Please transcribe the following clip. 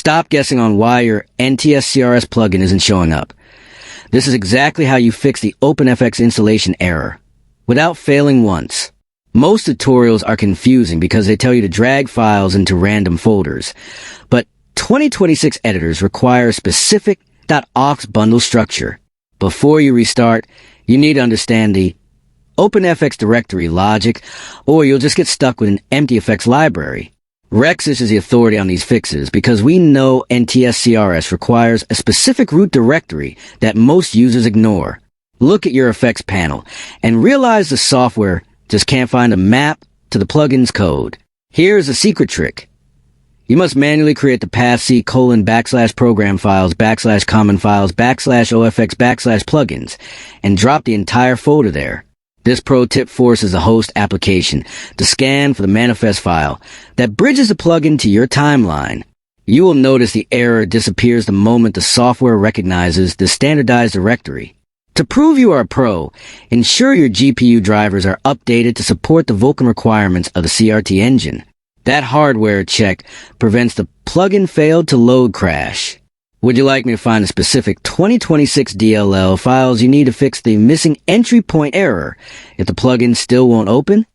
Stop guessing on why your NTSC plugin isn't showing up. This is exactly how you fix the OpenFX installation error, without failing once. Most tutorials are confusing because they tell you to drag files into random folders, but 2026 editors require a specific .aux bundle structure. Before you restart, you need to understand the OpenFX directory logic, or you'll just get stuck with an empty effects library. Rexis is the authority on these fixes because we know NTSC requires a specific root directory that most users ignore. Look at your effects panel and realize the software just can't find a map to the plugin's code. Here's a secret trick. You must manually create the path C: /program files, /common files, /OFX, /plugins, and drop the entire folder there. This pro tip forces the host application to scan for the manifest file that bridges the plugin to your timeline. You will notice the error disappears the moment the software recognizes the standardized directory. To prove you are a pro, ensure your GPU drivers are updated to support the Vulkan requirements of the CRT engine. That hardware check prevents the plugin failed to load crash. Would you like me to find the specific 2026 DLL files you need to fix the missing entry point error if the plugin still won't open?